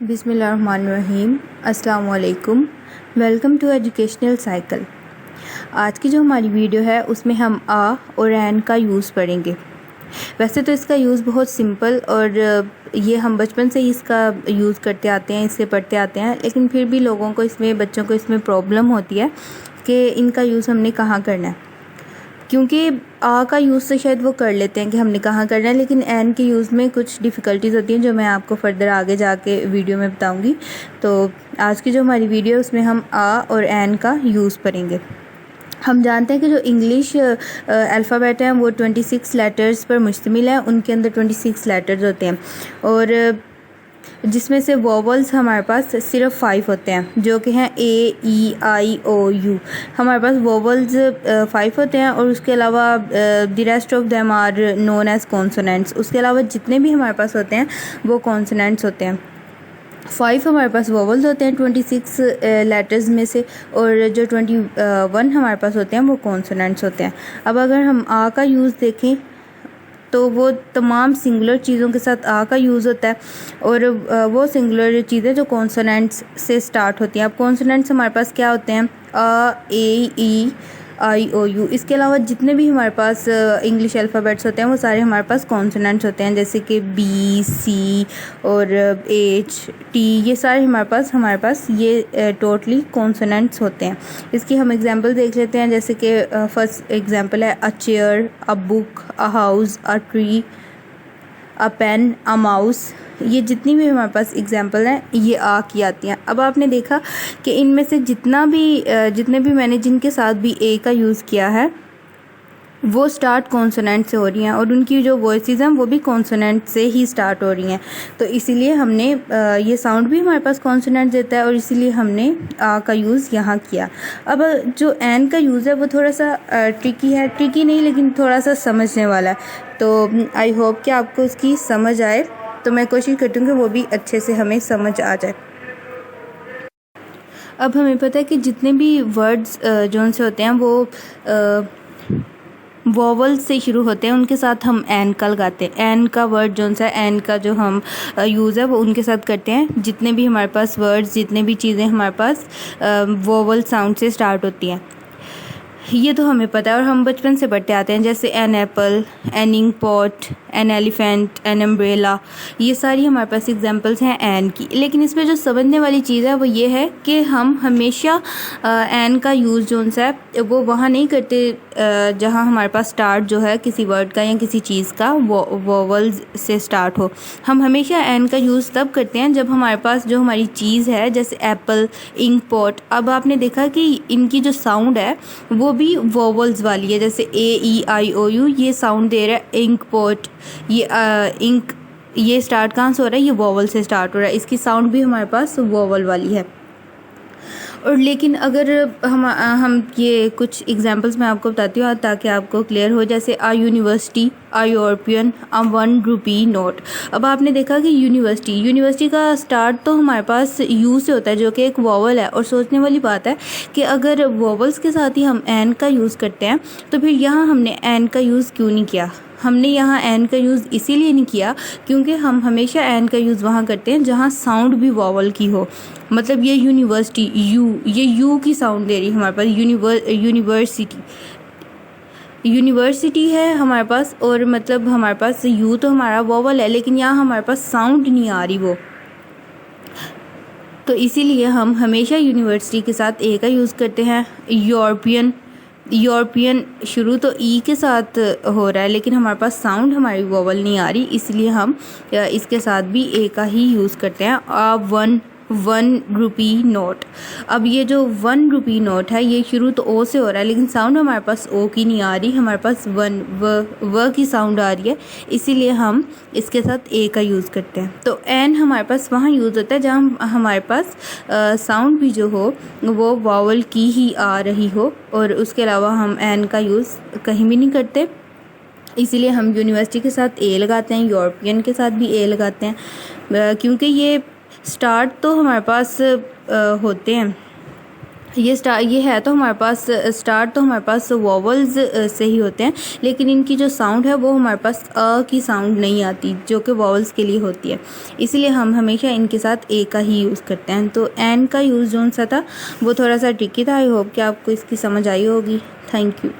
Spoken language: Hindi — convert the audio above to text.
बिस्मिल्लाहिर्रहमानिर्रहीम। अस्सलाम वालेकुम। Welcome to educational cycle. आज की जो हमारी वीडियो है उसमें हम आ और एन का यूज़ पढ़ेंगे। वैसे तो इसका यूज़ बहुत सिंपल और ये हम बचपन से ही इसका यूज़ करते आते हैं, इससे पढ़ते आते हैं, लेकिन फिर भी लोगों को इसमें, बच्चों को इसमें प्रॉब्लम होती है कि इनका यूज़ हमने कहाँ करना है। क्योंकि आ का यूज़ तो शायद वो कर लेते हैं कि हमने कहाँ करना है, लेकिन एन के यूज़ में कुछ डिफ़िकल्टीज़ होती हैं जो मैं आपको फ़र्दर आगे जाके वीडियो में बताऊंगी। तो आज की जो हमारी वीडियो है उसमें हम आ और एन का यूज़ पढ़ेंगे। हम जानते हैं कि जो इंग्लिश अल्फ़ाबेट हैं वो 26 लेटर्स पर मुश्तमिल है। उनके अंदर 26 लेटर्स होते हैं और जिसमें से वोवल्स हमारे पास सिर्फ 5 होते हैं, जो कि हैं ए, ई, आई, ओ, यू। हमारे पास वोवल्स 5 होते हैं और उसके अलावा the rest of them are known as consonants. उसके अलावा जितने भी हमारे पास होते हैं वो कॉन्सोनेंट्स होते हैं। 5 हमारे पास वोवल्स होते हैं 26 लेटर्स में से, और जो 21 हमारे पास होते हैं वो कॉन्सोनेंट्स होते हैं। अब अगर हम आ का यूज़ देखें तो वो तमाम सिंगुलर चीज़ों के साथ आ का यूज़ होता है, और वो सिंगुलर चीज़ें जो कॉन्सोनेंट्स से स्टार्ट होती हैं। अब कॉन्सोनेंट्स हमारे पास क्या होते हैं? आ, ए, ई, आई, ओ, यू। इसके अलावा जितने भी हमारे पास इंग्लिश अल्फ़ाबेट्स होते हैं वो सारे हमारे पास कॉन्सोनेंट्स होते हैं, जैसे कि बी, सी और एच, टी। ये सारे हमारे पास ये टोटली कॉन्सोनेंट्स होते हैं। इसकी हम एग्जांपल देख लेते हैं, जैसे कि फर्स्ट एग्जांपल है a chair, a book, a house, a tree, a pen, a mouse. ये जितनी भी हमारे पास एग्जांपल हैं ये आ की आती हैं। अब आपने देखा कि इनमें से जितने भी मैंने जिनके साथ भी ए का यूज़ किया है वो स्टार्ट कॉन्सोनेंट से हो रही हैं, और उनकी जो वॉइसेस हैं वो भी कॉन्सोनेंट से ही स्टार्ट हो रही हैं। तो इसीलिए हमने ये साउंड भी हमारे पास कॉन्सोनेंट देता है, और इसीलिए हमने आ का यूज़ यहाँ किया। अब जो एन का यूज़ है वो थोड़ा सा ट्रिकी है, ट्रिकी नहीं लेकिन थोड़ा सा समझने वाला है। तो आई होप कि आपको उसकी समझ आए, तो मैं कोशिश करती हूँ कि वो भी अच्छे से हमें समझ आ जाए। अब हमें पता है कि जितने भी वर्ड्स जो उनसे होते हैं वो वोवल से शुरू होते हैं, उनके साथ हम एन का लगाते हैं। एन का वर्ड जो सा एन का जो हम यूज़ है वो उनके साथ करते हैं। जितने भी हमारे पास वर्ड्स, जितने भी चीज़ें हमारे पास वोवल साउंड से स्टार्ट होती हैं, ये तो हमें पता है और हम बचपन से पढ़ते आते हैं, जैसे an apple, an ink pot, an elephant, an umbrella. ये सारी हमारे पास एग्जांपल्स हैं एन की। लेकिन इसमें जो समझने वाली चीज़ है वो ये है कि हम हमेशा एन का यूज़ जो है वो वहाँ नहीं करते जहाँ हमारे पास स्टार्ट जो है किसी वर्ड का या किसी चीज़ का वोवल्स से स्टार्ट हो। हम हमेशा एन का यूज़ तब करते हैं जब हमारे पास जो हमारी चीज़ है, जैसे एप्पल, इंक पॉट। अब आपने देखा कि इनकी जो साउंड है वो भी वोवल्स वाली है, जैसे ए, ई, आई, ओ, यू। ये साउंड दे रहा है इंक पॉट। ये इंक, ये स्टार्ट कहाँ से हो रहा है? ये वोवल से स्टार्ट हो रहा है। इसकी साउंड भी हमारे पास वोवल वाली है। और लेकिन अगर हम ये कुछ एग्जांपल्स मैं आपको बताती हूँ ताकि आपको क्लियर हो, जैसे आ यूनिवर्सिटी, आ यूरोपियन, आ 1 रुपी नोट। अब आपने देखा कि यूनिवर्सिटी का स्टार्ट तो हमारे पास यू से होता है, जो कि एक वोवल है। और सोचने वाली बात है कि अगर वोवल्स के साथ ही हम एन का यूज़ करते हैं तो फिर यहाँ हमने एन का यूज़ क्यों नहीं किया? हमने यहाँ एन का यूज़ इसीलिए नहीं किया क्योंकि हम हमेशा एन का यूज़ वहाँ करते हैं जहाँ साउंड भी वोवल की हो। मतलब ये यूनिवर्सिटी, ये यू की साउंड दे रही है हमारे पास। यूनिवर्सिटी है हमारे पास, और मतलब हमारे पास यू तो हमारा वोवल है, लेकिन यहाँ हमारे पास साउंड नहीं आ रही वो। तो इसीलिए हम हमेशा यूनिवर्सिटी के साथ ए का यूज़ करते हैं। यूरोपियन शुरू तो ई के साथ हो रहा है, लेकिन हमारे पास साउंड, हमारी वोवल नहीं आ रही, इसलिए हम इसके साथ भी ए का ही यूज़ करते हैं। 1 रुपी नोट। अब ये जो 1 रुपी नोट है ये शुरू तो ओ से हो रहा है, लेकिन साउंड हमारे पास ओ की नहीं आ रही, हमारे पास व की साउंड आ रही है, इसीलिए हम इसके साथ ए का यूज़ करते हैं। तो एन हमारे पास वहाँ यूज़ होता है जहाँ हमारे पास साउंड भी जो हो वो वोवल की ही आ रही हो, और उसके अलावा हम एन का यूज़ कहीं भी नहीं करते। इसीलिए हम यूनिवर्सिटी के साथ ए लगाते हैं, यूरोपियन के साथ भी ए लगाते हैं, क्योंकि ये स्टार्ट तो हमारे पास होते हैं ये है तो हमारे पास स्टार्ट तो हमारे पास वॉवल्स से ही होते हैं, लेकिन इनकी जो साउंड है वो हमारे पास अ की साउंड नहीं आती जो कि वॉवल्स के लिए होती है, इसीलिए हम हमेशा इनके साथ ए का ही यूज़ करते हैं। तो एन का यूज़ जो सा था वो थोड़ा सा ट्रिकी था। आई होप कि आपको इसकी समझ आई होगी। Thank you.